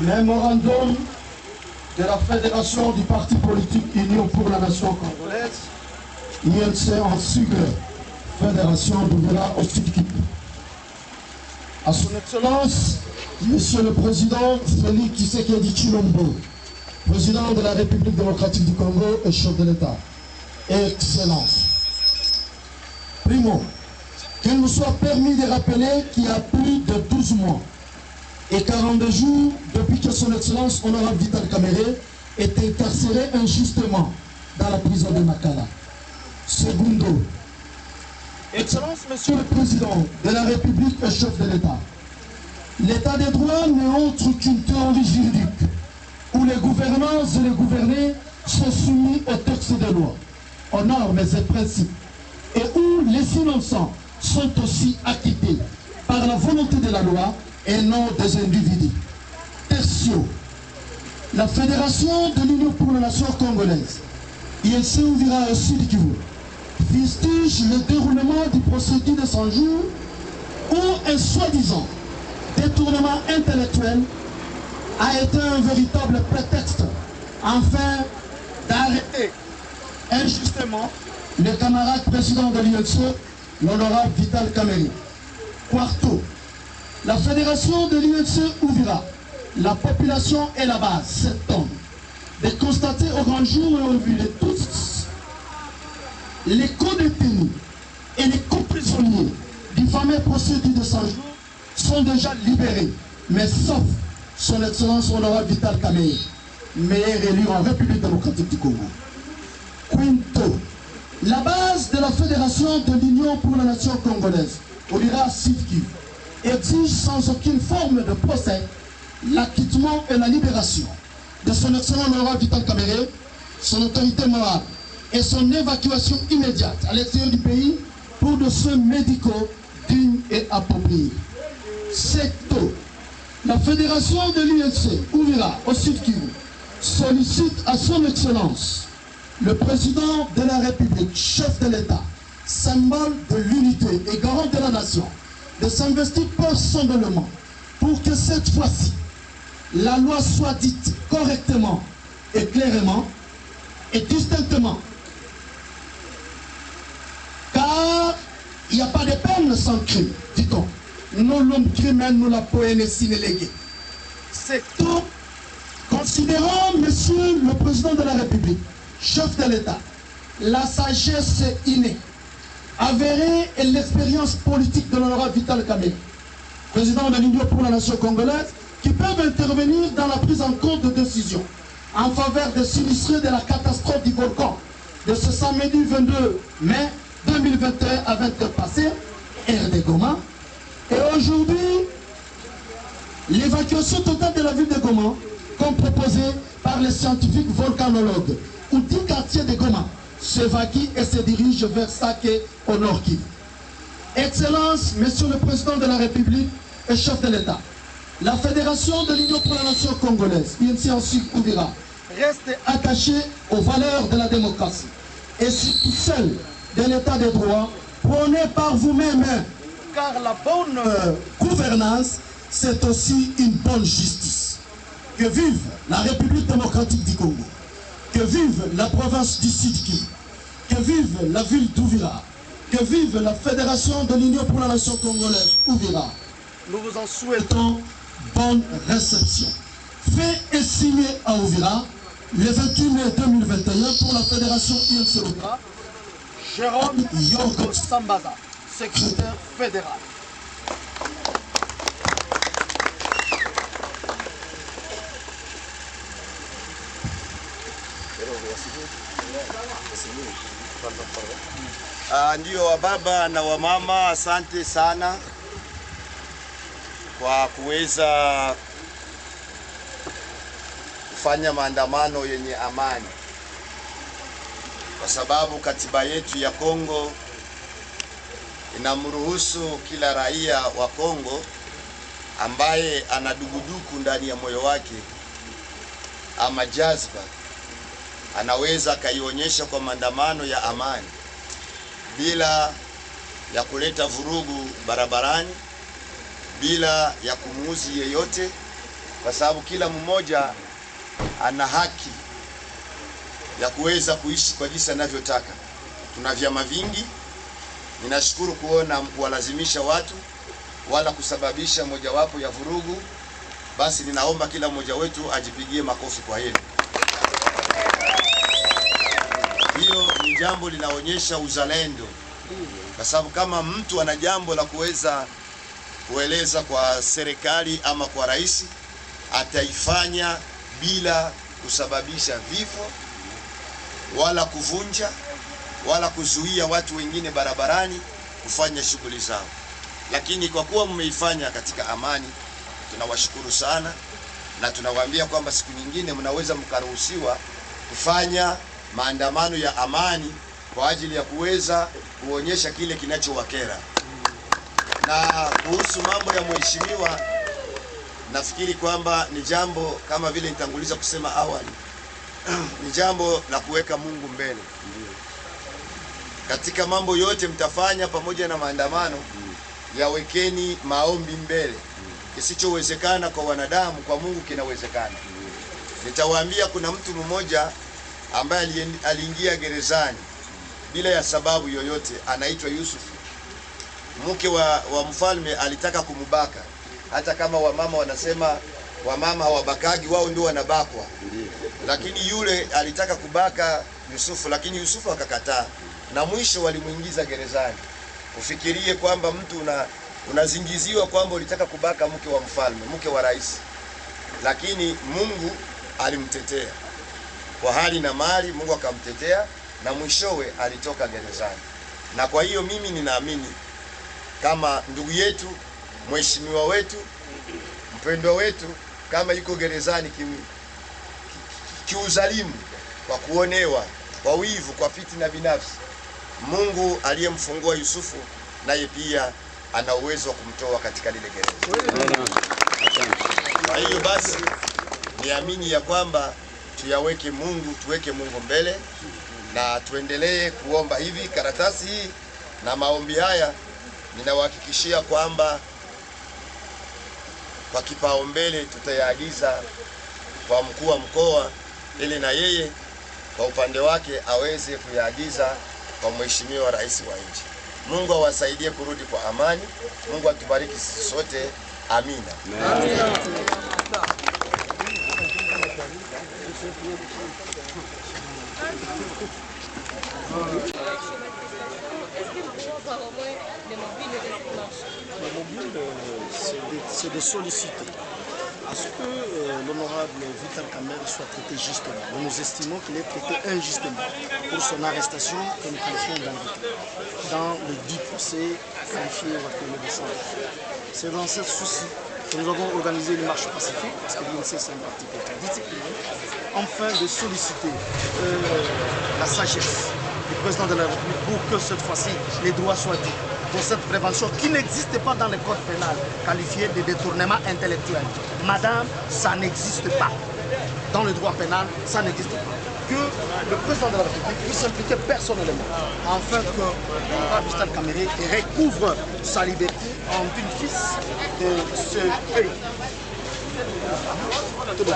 Mémorandum de la Fédération du Parti politique Union pour la Nation congolaise, INC en sigle Fédération d'Ouvira au Sud-Kivu. À son Excellence, Monsieur le Président Félix Tshisekedi Tshilombo, Président de la République démocratique du Congo et chef de l'État. Excellence. Primo, qu'il nous soit permis de rappeler qu'il y a plus de 12 mois et 42 jours depuis que son Excellence Honorable Vital Kamerhe est incarcéré injustement dans la prison de Makala. Secondo, Excellence, Monsieur le Président de la République et chef de l'État, l'État des droits n'est autre qu'une théorie juridique où les gouvernants et les gouvernés sont soumis aux textes de loi, aux normes et principes, et où les innocents sont aussi acquittés par la volonté de la loi et non des individus. Tertio, la Fédération de l'Union pour la Nation congolaise, INC Uvira au Sud-Kivu, fustige le déroulement du procédé de 100 jours où un soi-disant détournement intellectuel a été un véritable prétexte afin d'arrêter injustement le camarade président de l'INC, l'honorable Vital Kamerhe. Quarto, la fédération de l'INC Uvira, la population est la base, cet homme, de constater au grand jour et au vu de tous les co-détenus et les co-prisonniers du fameux procédé de 100 jours sont déjà libérés, mais sauf son Excellence honorable Vital Kamerhe, meilleur élu en République démocratique du Congo. Quinto, la base de la Fédération de l'Union pour la Nation congolaise, Uvira Sud-Kivu, exige sans aucune forme de procès l'acquittement et la libération de son Excellence honorable Vital Kamerhe, son autorité morale et son évacuation immédiate à l'extérieur du pays pour des soins médicaux dignes et appropriés. Secto, la Fédération de l'INC Uvira au Sud-Kivu sollicite à son Excellence le Président de la République, chef de l'État, symbole de l'unité et garant de la nation, de s'investir personnellement pour que cette fois-ci, la loi soit dite correctement et clairement et distinctement. Car il n'y a pas de peine sans crime, dit-on. Nous l'homme criminel, nous la poène sinéléguée. C'est tout. Considérant, Monsieur le Président de la République, chef de l'État, la sagesse innée, avérée et l'expérience politique de l'honorable Vital Kamerhe, président de l'Union pour la Nation congolaise, qui peuvent intervenir dans la prise en compte de décisions en faveur des sinistrés de la catastrophe du volcan de ce samedi 22 mai 2021 à 20h passées, RD Goma. Et aujourd'hui, l'évacuation totale de la ville de Goma, comme proposé par les scientifiques volcanologues, où 10 quartiers de Goma s'évacuent et se dirigent vers Sake au Nord Kivu. Excellence, Monsieur le Président de la République et chef de l'État, la Fédération de l'Union pour la Nation congolaise, INC en Sud-Uvira, reste attachée aux valeurs de la démocratie et surtout celles de l'État des droits prôné par vous-même, car la bonne gouvernance, c'est aussi une bonne justice. Que vive la République démocratique du Congo, que vive la province du Sud-Kivu, que vive la ville d'Uvira, que vive la Fédération de l'Union pour la Nation congolaise, Uvira. Nous vous en souhaitons bonne réception. Fait et signé à Uvira le 28 mai 2021 pour la Fédération INC Uvira, Jérôme Yorgo Sambaza, secrétaire fédéral. Ndio wababa na wamama, asante sana kwa kuweza kufanya maandamano yenye amani, kwa sababu katiba yetu ya Kongo inamruhusu kila raia wa Kongo ambaye ana duguduku ndani ya moyo wake ama jazba anaweza kaionyesha kwa maandamano ya amani bila ya kuleta vurugu barabarani, bila ya kumuuzi yeyote, kwa sababu kila mmoja ana haki ya kuweza kuishi kwa jinsi anavyotaka. Tuna vyama vingi. Ninashukuru kuona kuwalazimisha watu wala kusababisha mojawapo ya vurugu. Basi ninaomba kila mmoja wetu ajipigie makofi kwa hilo. Hiyo ni jambo linaonyesha uzalendo, kwa sababu kama mtu ana jambo la kuweza kueleza kwa serikali ama kwa rais, ataifanya bila kusababisha vifo wala kuvunja wala kuzuia watu wengine barabarani kufanya shughuli zao. Lakini kwa kuwa mmeifanya katika amani, tunawashukuru sana, na tunawaambia kwamba siku nyingine mnaweza mkaruhusiwa kufanya maandamano ya amani kwa ajili ya kuweza kuonyesha kile kinachowakera. Na kuhusu mambo ya mheshimiwa, nafikiri kwamba ni jambo kama vile nitanguliza kusema awali, ni jambo la kuweka Mungu mbele. Katika mambo yote mtafanya pamoja na maandamano, yawekeni maombi mbele. Kisichowezekana kwa wanadamu, kwa Mungu kinawezekana. Nitawaambia, kuna mtu mmoja ambaye aliingia gerezani bila ya sababu yoyote, anaitwa Yusufu. Mke wa mfalme alitaka kumubaka, hata kama wamama wanasema wamama hawabakagi, wao ndio wanabakwa. Lakini yule alitaka kubaka Yusufu, lakini Yusufu akakataa, na mwisho walimuingiza gerezani. Ufikirie kwamba mtu unazingiziwa kwamba ulitaka kubaka mke wa mfalme, mke wa rais, lakini Mungu alimtetea kwa hali na mali. Mungu akamtetea na mwishowe alitoka gerezani. Na kwa hiyo mimi ninaamini kama ndugu yetu, mheshimiwa wetu, mpendwa wetu, kama yuko gerezani kiuzalimu, kwa kuonewa, kwa wivu, kwa fitina binafsi, Mungu aliyemfungua Yusufu naye pia ana uwezo wa kumtoa katika lile gereza. Kwa hiyo basi niamini ya kwamba tuweke Mungu mbele, na tuendelee kuomba hivi. Karatasi hii na maombi haya ninawahakikishia kwamba kwa kipaumbele tutayaagiza kwa mkuu wa mkoa, ili na yeye kwa upande wake aweze kuyaagiza kwa mheshimiwa rais wa nchi. Mungu awasaidie kurudi kwa amani. Mungu atubariki sisi sote. Amina. Amina. C'est de solliciter à ce que l'honorable Vital Kamerhe soit traité justement. Nous estimons qu'il est traité injustement pour son arrestation que nous qualifions d'arbitraire dans le dit procès qualifié au accusé de sang. C'est dans ce souci que nous avons organisé une marche pacifique, parce que l'INC c'est un parti discipliné, afin de solliciter la sagesse du président de la République pour que cette fois-ci les droits soient dits pour cette prévention qui n'existe pas dans le code pénal qualifié de détournement intellectuel. Madame, ça n'existe pas. Dans le droit pénal, ça n'existe pas. Que le président de la République puisse s'impliquer personnellement afin que Vital Kamerhe recouvre sa liberté en bénéfice de ce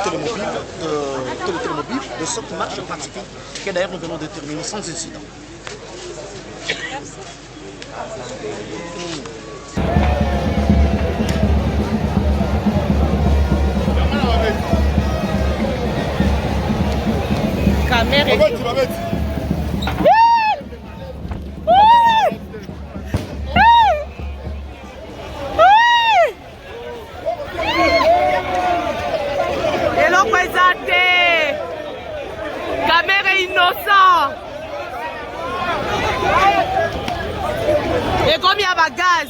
télémobile, de cette marche pacifique que d'ailleurs nous venons de terminer sans incident. Kamerhe eloko eza te. Kamerhe innocent ekomi ya bagaz.